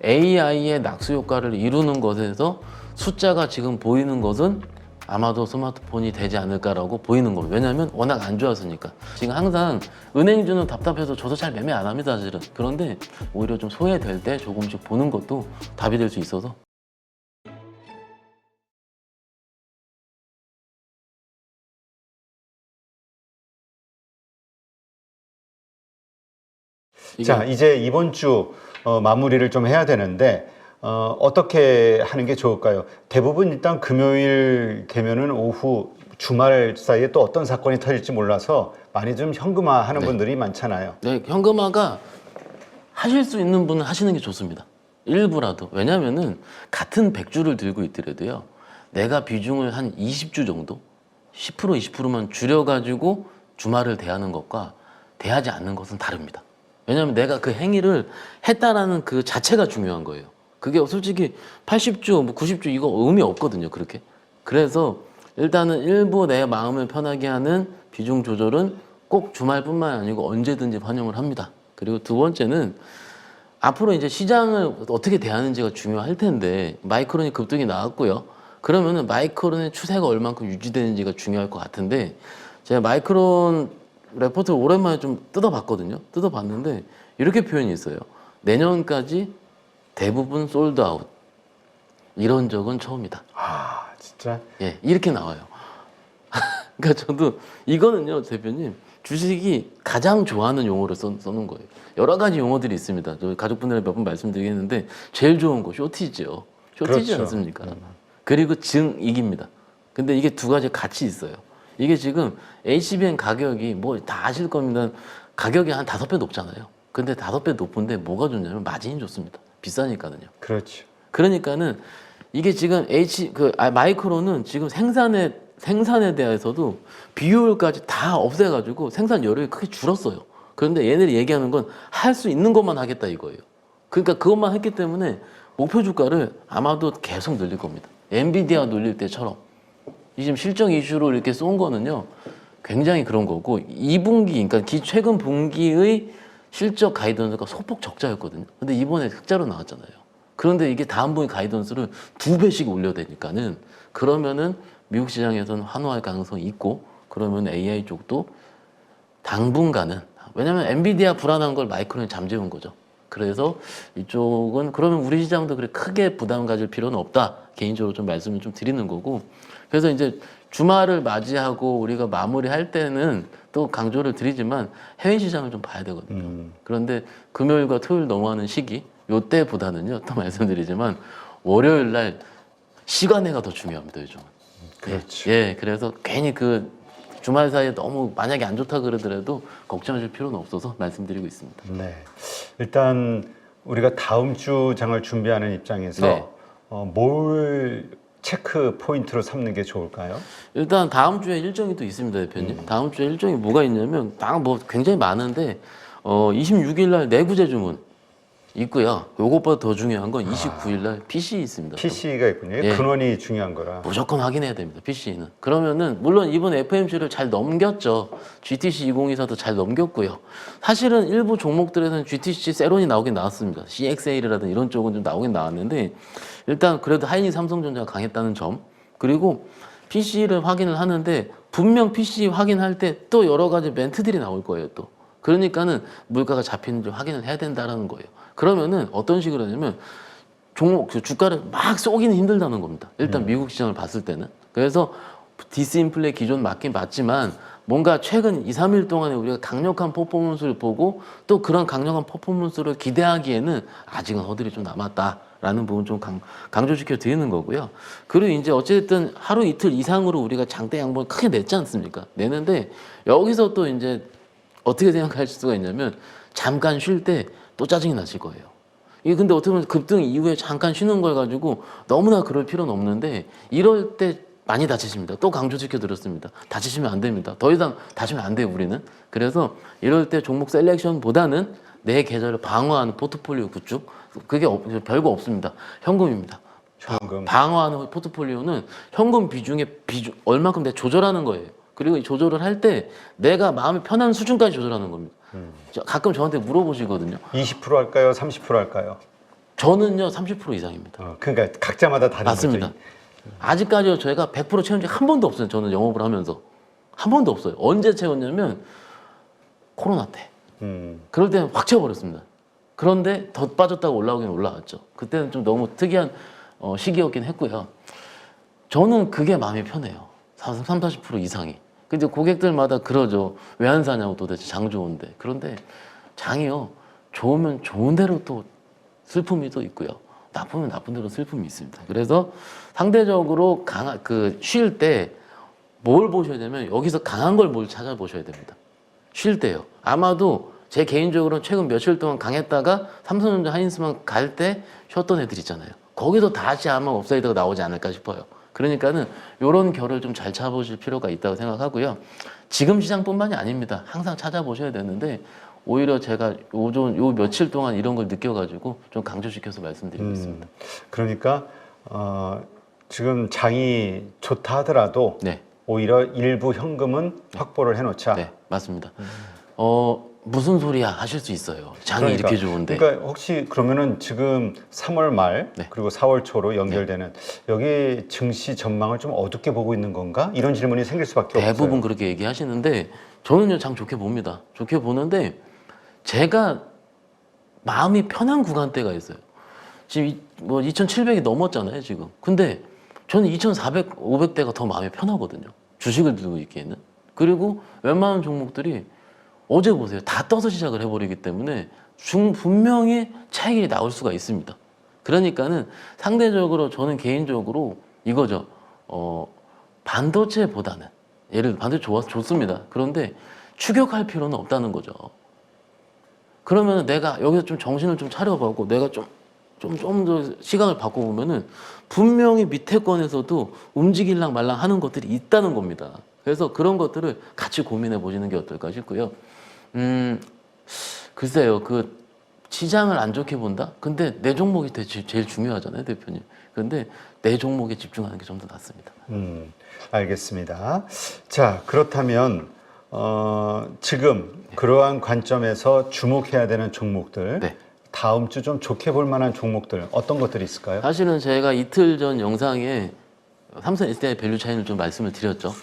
AI의 낙수 효과를 이루는 것에서 숫자가 지금 보이는 것은 아마도 스마트폰이 되지 않을까라고 보이는 겁니다. 왜냐하면 워낙 안 좋았으니까. 지금 항상 은행주는 답답해서 저도 잘 매매 안 합니다, 사실은. 그런데 오히려 좀 소외될 때 조금씩 보는 것도 답이 될 수 있어서. 자, 이제 이번 주 마무리를 좀 해야 되는데 어떻게 하는 게 좋을까요? 대부분 일단 금요일 되면은 오후 주말 사이에 또 어떤 사건이 터질지 몰라서 많이 좀 현금화하는 분들이 많잖아요. 네, 현금화가 하실 수 있는 분은 하시는 게 좋습니다. 일부라도. 왜냐면은 같은 100주를 들고 있더라도요. 내가 비중을 한 20주 정도, 10% 20%만 줄여가지고 주말을 대하는 것과 대하지 않는 것은 다릅니다. 왜냐면 내가 그 행위를 했다라는 그 자체가 중요한 거예요. 그게 솔직히 80주, 뭐 90주 이거 의미 없거든요, 그렇게. 그래서 일단은 일부 내 마음을 편하게 하는 비중 조절은 꼭 주말뿐만 아니고 언제든지 환영을 합니다. 그리고 두 번째는 앞으로 이제 시장을 어떻게 대하는지가 중요할 텐데 마이크론이 급등이 나왔고요. 그러면은 마이크론의 추세가 얼만큼 유지되는지가 중요할 것 같은데 제가 마이크론 레포트를 오랜만에 좀 뜯어봤거든요. 뜯어봤는데 이렇게 표현이 있어요. 내년까지 대부분 솔드아웃. 이런 적은 처음이다. 아, 진짜? 예, 이렇게 나와요. 그러니까 저도 이거는요, 대표님, 주식이 가장 좋아하는 용어를 써놓은 거예요. 여러 가지 용어들이 있습니다. 저 가족분들한테 몇 번 말씀드리겠는데 제일 좋은 거 쇼티지요. 쇼티지 그렇죠. 않습니까? 그리고 증익입니다. 근데 이게 두 가지 같이 있어요. 이게 지금 HBM 가격이 뭐 다 아실 겁니다. 가격이 한 5배 높잖아요. 근데 5배 높은데 뭐가 좋냐면 마진이 좋습니다. 비싸니까는요. 그렇죠. 그러니까는 이게 지금 마이크로는 지금 생산에 대해서도 비효율까지 다 없애가지고 생산 여력이 크게 줄었어요. 그런데 얘네들이 얘기하는 건 할 수 있는 것만 하겠다 이거예요. 그러니까 그것만 했기 때문에 목표 주가를 아마도 계속 늘릴 겁니다. 엔비디아 늘릴 때처럼. 이 지금 실적 이슈로 이렇게 쏜 거는요, 굉장히 그런 거고, 2분기, 그러니까 최근 분기의 실적 가이던스가 소폭 적자였거든요. 근데 이번에 흑자로 나왔잖아요. 그런데 이게 다음 분기 가이던스를 2배씩 올려야 되니까는, 그러면은 미국 시장에서는 환호할 가능성이 있고, 그러면 AI 쪽도 당분간은, 왜냐면 엔비디아 불안한 걸 마이크론이 잠재운 거죠. 그래서 이쪽은 그러면 우리 시장도 그렇게 크게 부담 가질 필요는 없다. 개인적으로 좀 말씀을 좀 드리는 거고. 그래서 이제 주말을 맞이하고 우리가 마무리할 때는 또 강조를 드리지만 해외 시장을 좀 봐야 되거든요. 그런데 금요일과 토요일 넘어가는 시기, 요때보다는요, 또 말씀드리지만 월요일 날 시간회가 더 중요합니다, 요즘은. 그렇죠. 예, 그래서 괜히 그 주말 사이에 너무 만약에 안 좋다 그러더라도 걱정하실 필요는 없어서 말씀드리고 있습니다. 네. 일단 우리가 다음 주 장을 준비하는 입장에서 네. 뭘 체크 포인트로 삼는 게 좋을까요? 일단 다음 주에 일정이 또 있습니다, 대표님. 다음 주에 일정이 뭐가 있냐면 딱 뭐 굉장히 많은데 26일 날 내구재 주문 있고요. 요것보다 더 중요한 건 29일 날 PC 있습니다. PC가 있군요. 예. 근원이 중요한 거라. 무조건 확인해야 됩니다. PC는. 그러면은 물론 이번 FMC를 잘 넘겼죠. GTC 2024도 잘 넘겼고요. 사실은 일부 종목들에서는 GTC 세론이 나오긴 나왔습니다. CXA라든 이런 쪽은 좀 나오긴 나왔는데 일단 그래도 하이닉 삼성전자가 강했다는 점, 그리고 PC를 확인을 하는데 분명 PC 확인할 때 또 여러 가지 멘트들이 나올 거예요. 또 그러니까는 물가가 잡히는지 확인을 해야 된다는 거예요. 그러면은 어떤 식으로 하냐면 종목 그 주가를 막 쏘기는 힘들다는 겁니다. 일단 미국 시장을 봤을 때는. 그래서 디스인플레 기존 맞긴 맞지만 뭔가 최근 2, 3일 동안에 우리가 강력한 퍼포먼스를 보고 또 그런 강력한 퍼포먼스를 기대하기에는 아직은 허들이 좀 남았다라는 부분 좀 강조시켜 드리는 거고요. 그리고 이제 어쨌든 하루 이틀 이상으로 우리가 장대 양봉을 크게 냈지 않습니까? 내는데 여기서 또 이제 어떻게 생각할 수가 있냐면 잠깐 쉴 때 또 짜증이 나실 거예요. 이게 근데 어떻게 보면 급등 이후에 잠깐 쉬는 걸 가지고 너무나 그럴 필요는 없는데 이럴 때 많이 다치십니다. 또 강조시켜 드렸습니다. 다치시면 안 됩니다. 더 이상 다치면 안 돼요, 우리는. 그래서 이럴 때 종목 셀렉션보다는 내 계좌를 방어하는 포트폴리오 구축, 그게 별거 없습니다. 현금입니다. 현금. 방어하는 포트폴리오는 현금 비중의 얼마큼 내가 조절하는 거예요. 그리고 이 조절을 할 때 내가 마음이 편한 수준까지 조절하는 겁니다. 가끔 저한테 물어보시거든요. 20% 할까요? 30% 할까요? 저는요 30% 이상입니다. 그러니까 각자마다 다른 맞습니다. 거죠. 아직까지 저희가 100% 채운 적 한 번도 없어요. 저는 영업을 하면서 한 번도 없어요. 언제 채웠냐면 코로나 때. 그럴 때는 확 채워버렸습니다. 그런데 더 빠졌다고 올라오긴 올라왔죠. 그때는 좀 너무 특이한 시기였긴 했고요. 저는 그게 마음이 편해요. 30, 40% 이상이. 근데 고객들마다 그러죠. 왜 안 사냐고 도대체 장 좋은데. 그런데 장이요. 좋으면 좋은 대로 또 슬픔이 또 있고요. 나쁘면 나쁜 대로 슬픔이 있습니다. 그래서 상대적으로 쉴 때 뭘 보셔야 되면 여기서 강한 걸 뭘 찾아보셔야 됩니다. 쉴 때요. 아마도 제 개인적으로는 최근 며칠 동안 강했다가 삼성전자 하이닉스만 갈 때 쉬었던 애들 있잖아요. 거기서 다시 아마 업사이드가 나오지 않을까 싶어요. 그러니까는 이런 결을 좀 잘 찾아보실 필요가 있다고 생각하고요. 지금 시장뿐만이 아닙니다. 항상 찾아보셔야 되는데 오히려 제가 요 며칠 동안 이런 걸 느껴가지고 좀 강조시켜서 말씀드리고 있습니다. 그러니까 지금 장이 좋다 하더라도 네. 오히려 일부 현금은 확보를 해놓자. 네, 맞습니다. 무슨 소리야 하실 수 있어요. 장이 그러니까, 이렇게 좋은데. 그러니까 혹시 그러면은 지금 3월 말 네. 그리고 4월 초로 연결되는 여기 증시 전망을 좀 어둡게 보고 있는 건가? 이런 질문이 생길 수밖에 없어요. 대부분 그렇게 얘기하시는데 저는요 장 좋게 봅니다. 좋게 보는데 제가 마음이 편한 구간대가 있어요. 지금 뭐 2,700이 넘었잖아요 지금. 근데 저는 2,400, 500대가 더 마음이 편하거든요. 주식을 들고 있기에는. 그리고 웬만한 종목들이 어제 보세요. 다 떠서 시작을 해버리기 때문에 분명히 차익이 나올 수가 있습니다. 그러니까는 상대적으로 저는 개인적으로 이거죠. 반도체보다는 예를 들어 반도체 좋습니다. 그런데 추격할 필요는 없다는 거죠. 그러면 내가 여기서 좀 정신을 좀 차려보고 내가 좀 더 시각을 바꿔보면은 분명히 밑에 건에서도 움직일랑 말랑 하는 것들이 있다는 겁니다. 그래서 그런 것들을 같이 고민해 보시는 게 어떨까 싶고요. 글쎄요, 시장을 안 좋게 본다? 근데 내 종목이 제일 중요하잖아요, 대표님. 근데 내 종목에 집중하는 게 좀 더 낫습니다. 알겠습니다. 자, 그렇다면 지금 그러한 관점에서 주목해야 되는 종목들, 네. 다음 주 좀 좋게 볼 만한 종목들 어떤 것들이 있을까요? 사실은 제가 이틀 전 영상에 삼성 SDI 밸류 차이를 좀 말씀을 드렸죠.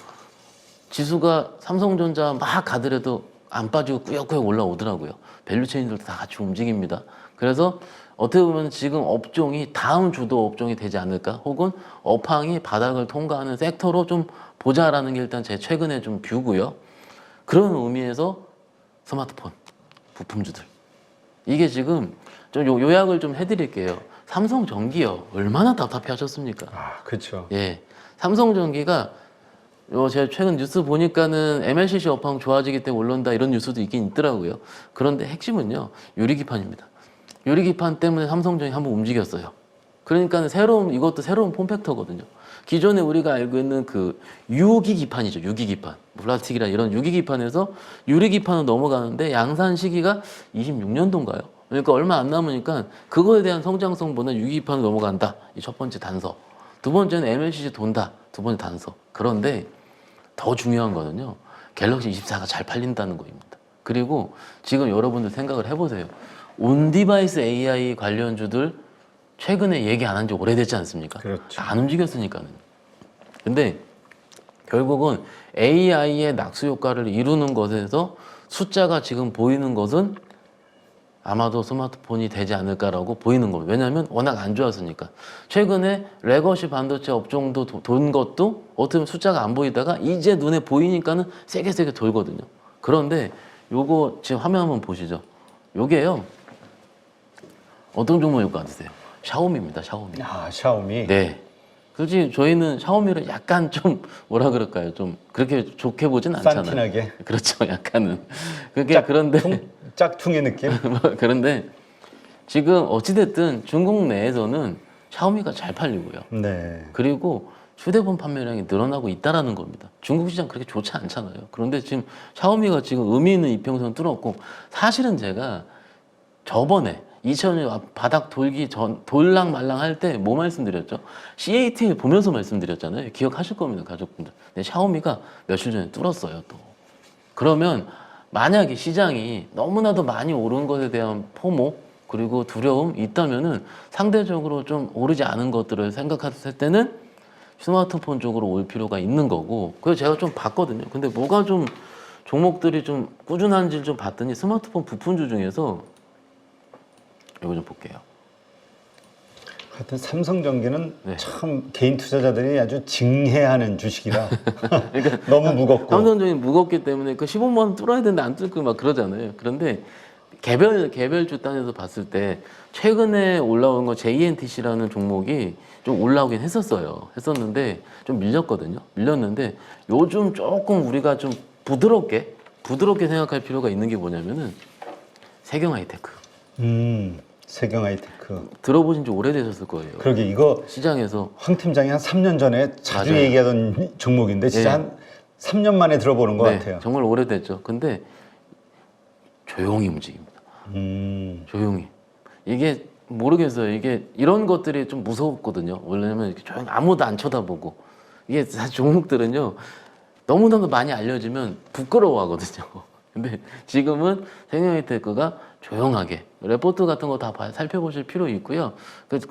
지수가 삼성전자 막 가더라도 안 빠지고 꾸역꾸역 올라오더라고요. 밸류 체인들도 다 같이 움직입니다. 그래서 어떻게 보면 지금 업종이 다음 주도 업종이 되지 않을까? 혹은 업황이 바닥을 통과하는 섹터로 좀 보자라는 게 일단 제 최근에 좀 뷰고요. 그런 의미에서 스마트폰 부품주들. 이게 지금 좀 요약을 좀 해드릴게요. 삼성전기요. 얼마나 답답해 하셨습니까? 그렇죠. 예. 삼성전기가 제가 최근 뉴스 보니까는 MLCC 업황 좋아지기 때문에 올라온다 이런 뉴스도 있긴 있더라고요. 그런데 핵심은요. 유리기판입니다. 유리기판 때문에 삼성전기 한번 움직였어요. 그러니까 이것도 새로운 폼팩터거든요. 기존에 우리가 알고 있는 유기기판이죠. 유기기판. 플라스틱이나 이런 유기기판에서 유리기판으로 넘어가는데 양산 시기가 26년도인가요? 그러니까 얼마 안 남으니까 그거에 대한 성장성보다 유기기판으로 넘어간다. 이 첫 번째 단서. 두 번째는 MLCC 돈다. 두 번째 단서. 그런데 더 중요한 거는요. 갤럭시 24가 잘 팔린다는 거입니다. 그리고 지금 여러분들 생각을 해보세요. 온디바이스 AI 관련주들 최근에 얘기 안 한 지 오래됐지 않습니까? 그렇죠. 안 움직였으니까는. 근데 결국은 AI의 낙수 효과를 이루는 것에서 숫자가 지금 보이는 것은 아마도 스마트폰이 되지 않을까라고 보이는 겁니다. 왜냐하면 워낙 안 좋았으니까. 최근에 레거시 반도체 업종도 돈 것도 어떻게 보면 숫자가 안 보이다가 이제 눈에 보이니까는 세게 돌거든요. 그런데 요거 지금 화면 한번 보시죠. 요게요. 어떤 종목일 것 같으세요? 샤오미입니다. 샤오미. 샤오미. 네. 솔직히 저희는 샤오미를 약간 좀 뭐라 그럴까요? 좀 그렇게 좋게 보진 않잖아요. 산티나게. 그렇죠. 약간은. 그런데 짝퉁의 느낌? 그런데 지금 어찌됐든 중국 내에서는 샤오미가 잘 팔리고요. 네. 그리고 휴대폰 판매량이 늘어나고 있다라는 겁니다. 중국 시장 그렇게 좋지 않잖아요. 그런데 지금 샤오미가 지금 의미 있는 이평선 뚫었고 사실은 제가 저번에 2000년 바닥 돌랑 말랑 할 때 뭐 말씀드렸죠? CATL 보면서 말씀드렸잖아요. 기억하실 겁니다, 가족분들. 근데 샤오미가 며칠 전에 뚫었어요, 또. 그러면 만약에 시장이 너무나도 많이 오른 것에 대한 포모, 그리고 두려움 있다면은 상대적으로 좀 오르지 않은 것들을 생각했을 때는 스마트폰 쪽으로 올 필요가 있는 거고. 그래서 제가 좀 봤거든요. 근데 뭐가 좀 종목들이 좀 꾸준한지를 좀 봤더니 스마트폰 부품주 중에서 이거 좀 볼게요. 하여튼 삼성전기는 네. 참 개인 투자자들이 아주 징해하는 주식이라 너무 무겁고. 삼성전이 무겁기 때문에 그 15만 원 뚫어야 되는데 안 뚫고 막 그러잖아요. 그런데 개별주 단에서 봤을 때 최근에 올라온 거 JNTC라는 종목이 좀 올라오긴 했었는데 좀 밀렸는데 요즘 조금 우리가 좀 부드럽게 생각할 필요가 있는 게 뭐냐면은 세경하이테크. 세경하이테크. 들어보신 지 오래되셨을 거예요. 그러게 이거 시장에서 황 팀장이 한 3년 전에 자주 맞아요. 얘기하던 종목인데 진짜 네. 한 3년 만에 들어보는 것 네, 같아요. 정말 오래됐죠. 근데 조용히 움직입니다. 조용히. 이게 모르겠어요. 이게 이런 것들이 좀 무섭거든요. 왜냐면 이렇게 조용히 아무도 안 쳐다보고 이게 사실 종목들은요 너무나도 많이 알려지면 부끄러워하거든요. 근데 지금은 생명이테크가 조용하게 레포트 같은 거 다 살펴보실 필요 있고요. 그래서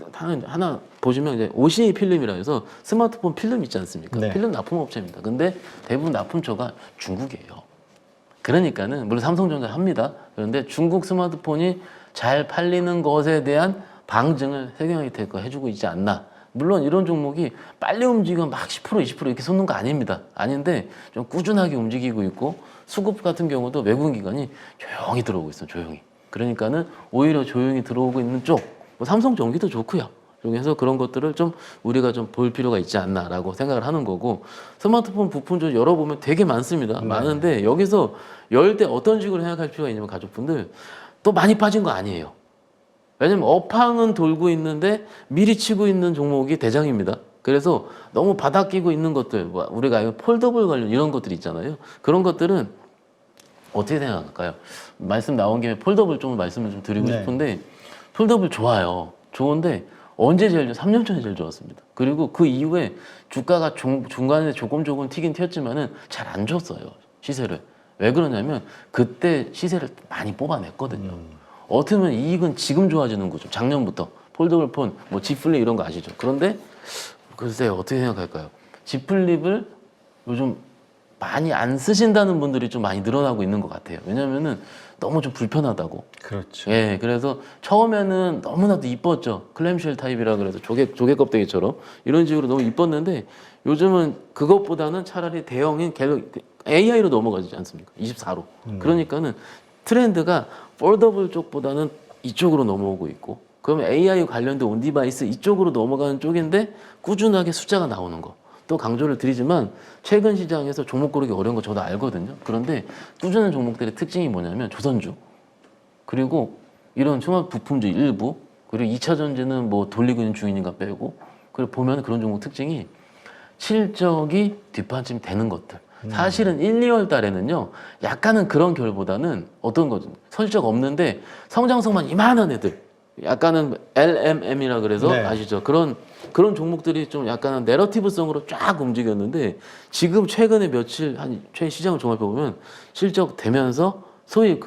하나 보시면 이제 OCA 필름이라 해서 스마트폰 필름 있지 않습니까? 네. 필름 납품업체입니다. 근데 대부분 납품처가 중국이에요. 그러니까는 물론 삼성전자 합니다. 그런데 중국 스마트폰이 잘 팔리는 것에 대한 방증을 세경하이테크가 해주고 있지 않나. 물론 이런 종목이 빨리 움직이면 막 10% 20% 이렇게 솟는 거 아닙니다. 아닌데 좀 꾸준하게 움직이고 있고 수급 같은 경우도 외국인 기관이 조용히 들어오고 있어요. 조용히. 그러니까는 오히려 조용히 들어오고 있는 쪽, 뭐 삼성전기도 좋고요. 그래서 그런 것들을 좀 우리가 좀 볼 필요가 있지 않나라고 생각을 하는 거고 스마트폰 부품주 열어보면 되게 많습니다. 많은데 여기서 열 때 어떤 식으로 생각할 필요가 있냐면 가족분들 또 많이 빠진 거 아니에요. 왜냐면 업황은 돌고 있는데 미리 치고 있는 종목이 대장입니다. 그래서 너무 바닥 끼고 있는 것들, 뭐 우리가 알고 폴더블 관련 이런 것들 있잖아요. 그런 것들은 어떻게 생각할까요? 말씀 나온 김에 폴더블 좀 말씀을 좀 드리고 네. 싶은데 폴더블 좋아요. 좋은데 언제 제일 3년 전에 제일 좋았습니다. 그리고 그 이후에 주가가 중간에 조금 튀긴 튀었지만은 잘 안 줬어요. 시세를. 왜 그러냐면 그때 시세를 많이 뽑아냈거든요. 어떻게 보면 이익은 지금 좋아지는 거죠. 작년부터 폴더블 폰, 뭐 지플립 이런 거 아시죠? 그런데 글쎄요 어떻게 생각할까요? 지플립을 요즘 많이 안 쓰신다는 분들이 좀 많이 늘어나고 있는 것 같아요. 왜냐면은 너무 좀 불편하다고. 그렇죠. 예, 그래서 처음에는 너무나도 이뻤죠. 클램쉘 타입이라 그래서 조개 껍데기처럼 이런 식으로 너무 이뻤는데 요즘은 그것보다는 차라리 대형인 AI로 넘어가지 않습니까? 24로. 그러니까는 트렌드가 폴더블 쪽보다는 이쪽으로 넘어오고 있고 그러면 AI 관련된 온디바이스 이쪽으로 넘어가는 쪽인데 꾸준하게 숫자가 나오는 거. 또 강조를 드리지만 최근 시장에서 종목 고르기 어려운 거 저도 알거든요. 그런데 꾸준한 종목들의 특징이 뭐냐면 조선주 그리고 이런 종합 부품주 일부 그리고 2차 전지는 뭐 돌리고 있는 중이니까 빼고 그리고 보면 그런 종목 특징이 실적이 뒷받침 되는 것들. 사실은 1, 2월 달에는요, 약간은 그런 결보다는 어떤 거죠? 실적 없는데 성장성만 이만한 애들. 약간은 LMM이라 그래서 네. 아시죠? 그런 종목들이 좀 약간은 내러티브성으로 쫙 움직였는데 지금 최근에 며칠 최근 시장을 종합해 보면 실적 되면서 소위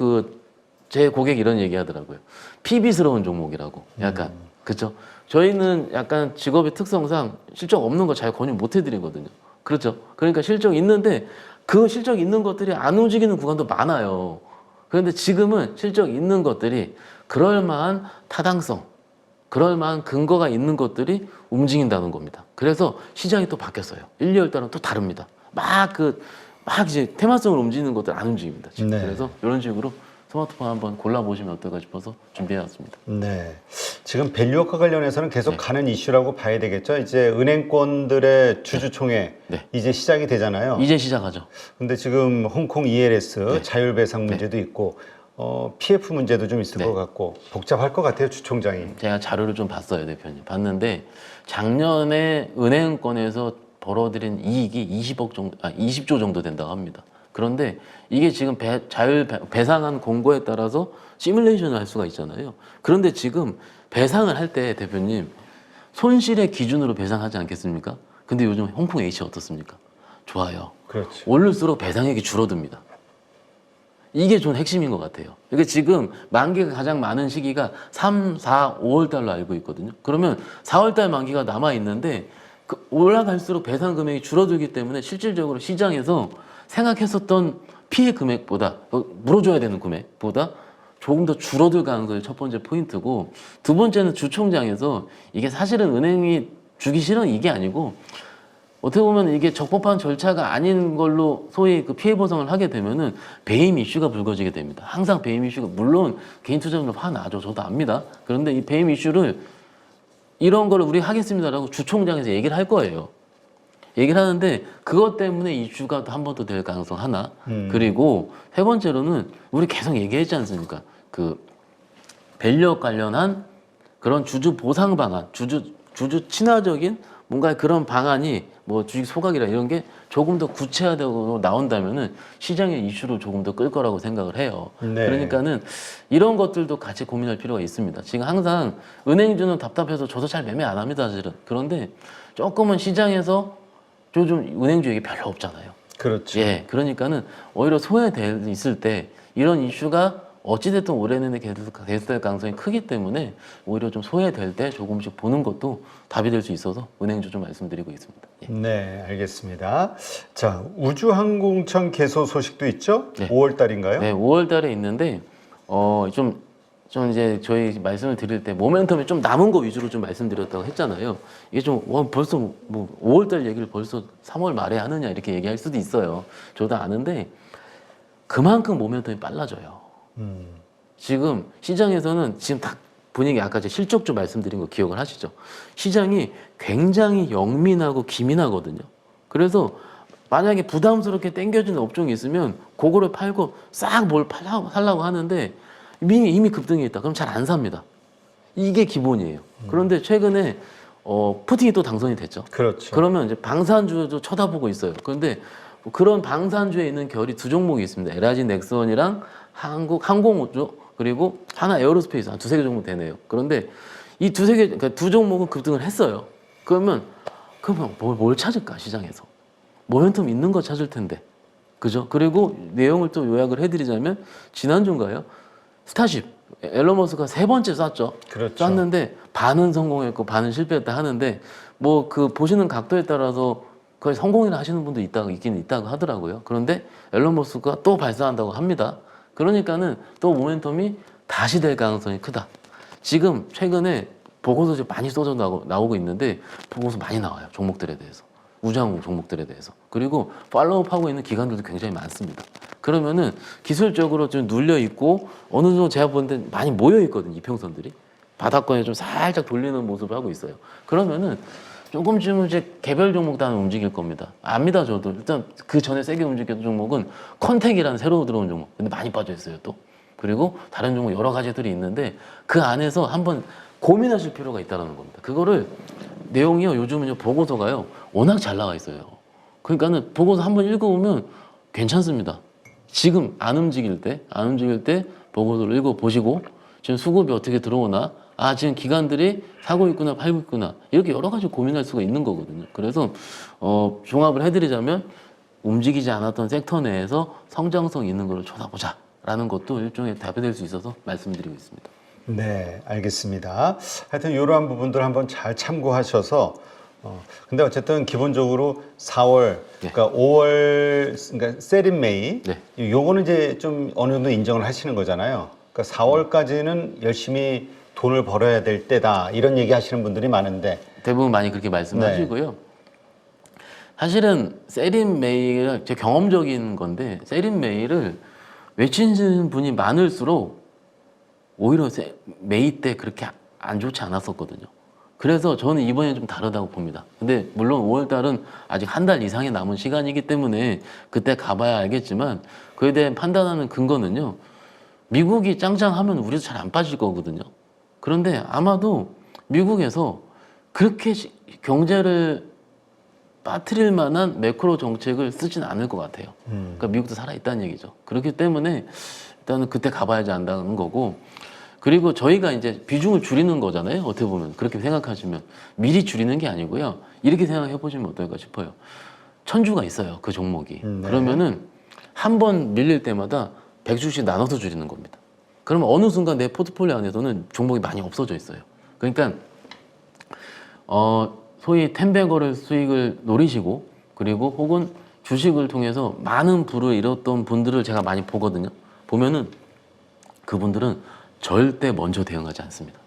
제 고객 이런 얘기 하더라고요. PB스러운 종목이라고. 약간. 그렇죠? 저희는 약간 직업의 특성상 실적 없는 거 잘 권유 못 해드리거든요. 그렇죠? 그러니까 실적 있는데 그 실적 있는 것들이 안 움직이는 구간도 많아요. 그런데 지금은 실적 있는 것들이 그럴만한 타당성, 그럴만한 근거가 있는 것들이 움직인다는 겁니다. 그래서 시장이 또 바뀌었어요. 1, 2월 달은 또 다릅니다. 막 이제 테마성으로 움직이는 것들 안 움직입니다. 지금. 네. 그래서 이런 식으로 스마트폰 한번 골라보시면 어떨까 싶어서 준비해왔습니다. 네. 지금 밸류업과 관련해서는 계속 네. 가는 이슈라고 봐야 되겠죠. 이제 은행권들의 주주총회 네. 이제 시작이 되잖아요. 이제 시작하죠. 근데 지금 홍콩 ELS 네. 자율배상 문제도 있고 PF 문제도 좀 있을 네. 것 같고 복잡할 것 같아요, 주총장이. 제가 자료를 좀 봤어요, 대표님. 봤는데 작년에 은행권에서 벌어들인 이익이 20조 정도 된다고 합니다. 그런데 이게 지금 배상한 공고에 따라서 시뮬레이션을 할 수가 있잖아요. 그런데 지금 배상을 할 때 대표님 손실의 기준으로 배상하지 않겠습니까? 근데 요즘 홍콩 H 어떻습니까? 좋아요. 그렇죠. 오를수록 배상액이 줄어듭니다. 이게 좀 핵심인 것 같아요. 그러니까 지금 만기가 가장 많은 시기가 3, 4, 5월 달로 알고 있거든요. 그러면 4월 달 만기가 남아 있는데 올라갈수록 배상 금액이 줄어들기 때문에 실질적으로 시장에서 생각했었던 피해 금액보다 물어줘야 되는 금액보다 조금 더 줄어들 가능성이 첫 번째 포인트고, 두 번째는 주총장에서 이게 사실은 은행이 주기 싫은 이게 아니고 어떻게 보면 이게 적법한 절차가 아닌 걸로 소위 그 피해 보상을 하게 되면은 배임 이슈가 불거지게 됩니다. 항상 배임 이슈가, 물론 개인 투자자들 화나죠. 저도 압니다. 그런데 이 배임 이슈를 이런 걸 우리 하겠습니다라고 주총장에서 얘기를 할 거예요. 얘기를 하는데 그것 때문에 이슈가 한 번 더 될 가능성 하나. 그리고 세 번째로는 우리 계속 얘기했지 않습니까? 그 밸류업 관련한 그런 주주 보상 방안, 주주 친화적인 뭔가 그런 방안이 뭐 주식 소각이라 이런 게 조금 더 구체화되고 나온다면은 시장의 이슈를 조금 더 끌 거라고 생각을 해요. 네. 그러니까는 이런 것들도 같이 고민할 필요가 있습니다. 지금 항상 은행주는 답답해서 저도 잘 매매 안 합니다, 사실은. 그런데 조금은 시장에서 요즘 은행주 얘기 별로 없잖아요. 그렇죠. 예, 그러니까는 오히려 소외돼 있을 때 이런 이슈가 어찌됐든 올해 내내 계속될 가능성이 크기 때문에 오히려 좀 소외될 때 조금씩 보는 것도 답이 될 수 있어서 은행주 좀 말씀드리고 있습니다. 예. 네, 알겠습니다. 자, 우주항공청 개소 소식도 있죠? 네. 5월 달인가요? 네, 5월 달에 있는데 좀 이제 저희 말씀을 드릴 때 모멘텀이 좀 남은 거 위주로 좀 말씀드렸다고 했잖아요. 이게 좀 벌써 뭐 5월 달 얘기를 벌써 3월 말에 하느냐 이렇게 얘기할 수도 있어요. 저도 아는데 그만큼 모멘텀이 빨라져요. 지금 시장에서는 지금 딱 분위기, 아까 제 실적주 말씀드린 거 기억을 하시죠? 시장이 굉장히 영민하고 기민하거든요. 그래서 만약에 부담스럽게 땡겨지는 업종이 있으면 그거를 팔고 싹 뭘 살라고 하는데 이미 급등이 있다. 그럼 잘 안 삽니다. 이게 기본이에요. 그런데 최근에 푸틴이 또 당선이 됐죠. 그렇죠. 그러면 이제 방산주도 쳐다보고 있어요. 그런데 그런 방산주에 있는 결이 두 종목이 있습니다. LIG 넥슨이랑 항공우주, 그리고 하나 에어로스페이스, 한 두세 개 정도 되네요. 그런데 이 그러니까 두 종목은 급등을 했어요. 그러면 뭘 찾을까, 시장에서? 모멘텀 있는 거 찾을 텐데. 그죠? 그리고 내용을 또 요약을 해드리자면, 지난주인가요? 스타쉽, 앨런 머스크가 세 번째 쐈죠. 그렇죠. 쐈는데 반은 성공했고 반은 실패했다 하는데, 뭐 그 보시는 각도에 따라서 거의 성공이라 하시는 분도 있긴 있다고 하더라고요. 그런데 앨런 머스크가 또 발사한다고 합니다. 그러니까는 또 모멘텀이 다시 될 가능성이 크다. 지금 최근에 보고서 좀 많이 쏟아 나오고 있는데 보고서 많이 나와요. 종목들에 대해서. 우주항공 종목들에 대해서. 그리고 팔로우하고 있는 기관들도 굉장히 많습니다. 그러면은 기술적으로 좀 눌려 있고 어느 정도 제가 보는데 많이 모여 있거든요. 이평선들이. 바닥권에 좀 살짝 돌리는 모습을 하고 있어요. 그러면은 조금쯤 이제 개별 종목 단은 움직일 겁니다. 압니다, 저도. 일단 그 전에 세게 움직였던 종목은 컨택이라는 새로 들어온 종목. 근데 많이 빠져 있어요, 또. 그리고 다른 종목 여러 가지들이 있는데 그 안에서 한번 고민하실 필요가 있다는 겁니다. 그거를 내용이요, 요즘은요, 보고서가요, 워낙 잘 나와 있어요. 그러니까는 보고서 한번 읽어보면 괜찮습니다. 지금 안 움직일 때 보고서를 읽어보시고 지금 수급이 어떻게 들어오나, 지금 기관들이 사고 있구나, 팔고 있구나, 이렇게 여러 가지 고민할 수가 있는 거거든요. 그래서 종합을 해드리자면 움직이지 않았던 섹터 내에서 성장성 있는 걸 쳐다보자라는 것도 일종의 답이 될 수 있어서 말씀드리고 있습니다. 네, 알겠습니다. 하여튼 이러한 부분들 한번 잘 참고하셔서 근데 어쨌든 기본적으로 4월, 그러니까 5월, 그러니까 세린메이, 요거는 이제 좀 어느 정도 인정을 하시는 거잖아요. 그러니까 4월까지는 열심히 돈을 벌어야 될 때다, 이런 얘기 하시는 분들이 많은데 대부분 많이 그렇게 말씀하시고요. 사실은 세린메이가 제 경험적인 건데, 세린메이를 외치는 분이 많을수록 오히려 메이 때 그렇게 안 좋지 않았었거든요. 그래서 저는 이번에 좀 다르다고 봅니다. 근데 물론 5월 달은 아직 한 달 이상이 남은 시간이기 때문에 그때 가봐야 알겠지만, 그에 대한 판단하는 근거는요, 미국이 짱짱하면 우리도 잘 안 빠질 거거든요. 그런데 아마도 미국에서 그렇게 경제를 빠뜨릴 만한 매크로 정책을 쓰진 않을 것 같아요. 그러니까 미국도 살아있다는 얘기죠. 그렇기 때문에 일단은 그때 가봐야지 안다는 거고, 그리고 저희가 이제 비중을 줄이는 거잖아요. 어떻게 보면 그렇게 생각하시면 미리 줄이는 게 아니고요. 이렇게 생각해 보시면 어떨까 싶어요. 천주가 있어요, 그 종목이. 그러면은 한 번 밀릴 때마다 100주씩 나눠서 줄이는 겁니다. 그러면 어느 순간 내 포트폴리오 안에서는 종목이 많이 없어져 있어요. 그러니까 소위 텐베거를 수익을 노리시고 그리고 혹은 주식을 통해서 많은 부를 잃었던 분들을 제가 많이 보거든요. 보면은 그분들은 절대 먼저 대응하지 않습니다.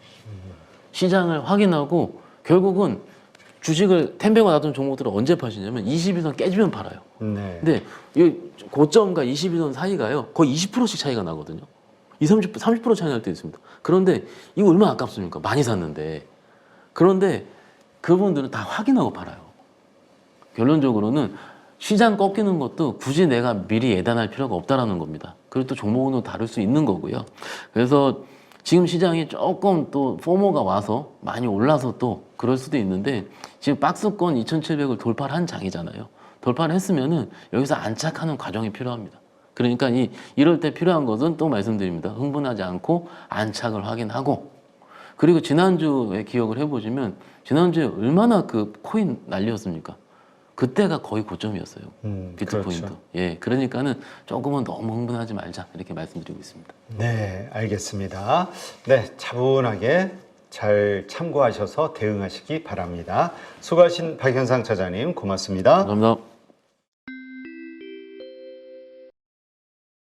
시장을 확인하고 결국은 주식을 텐베거 나던 종목들을 언제 파시냐면 21선 깨지면 팔아요. 네. 근데 이 고점과 21선 사이가요 거의 20%씩 차이가 나거든요. 30% 차이 날 때 있습니다. 그런데 이거 얼마나 아깝습니까? 많이 샀는데. 그런데 그분들은 다 확인하고 팔아요. 결론적으로는 시장 꺾이는 것도 굳이 내가 미리 예단할 필요가 없다라는 겁니다. 그리고 또 종목은 다를 수 있는 거고요. 그래서 지금 시장이 조금 또 포모가 와서 많이 올라서 또 그럴 수도 있는데 지금 박스권 2,700을 돌파를 한 장이잖아요. 돌파를 했으면은 여기서 안착하는 과정이 필요합니다. 그러니까 이럴 때 필요한 것은 또 말씀드립니다. 흥분하지 않고 안착을 확인하고 그리고 지난주에 기억을 해보시면 지난주에 얼마나 그 코인 난리였습니까? 그때가 거의 고점이었어요. 비트코인도. 그렇죠. 예, 그러니까는 조금은 너무 흥분하지 말자 이렇게 말씀드리고 있습니다. 네, 알겠습니다. 네, 차분하게 잘 참고하셔서 대응하시기 바랍니다. 수고하신 박현상 차장님 고맙습니다. 감사합니다.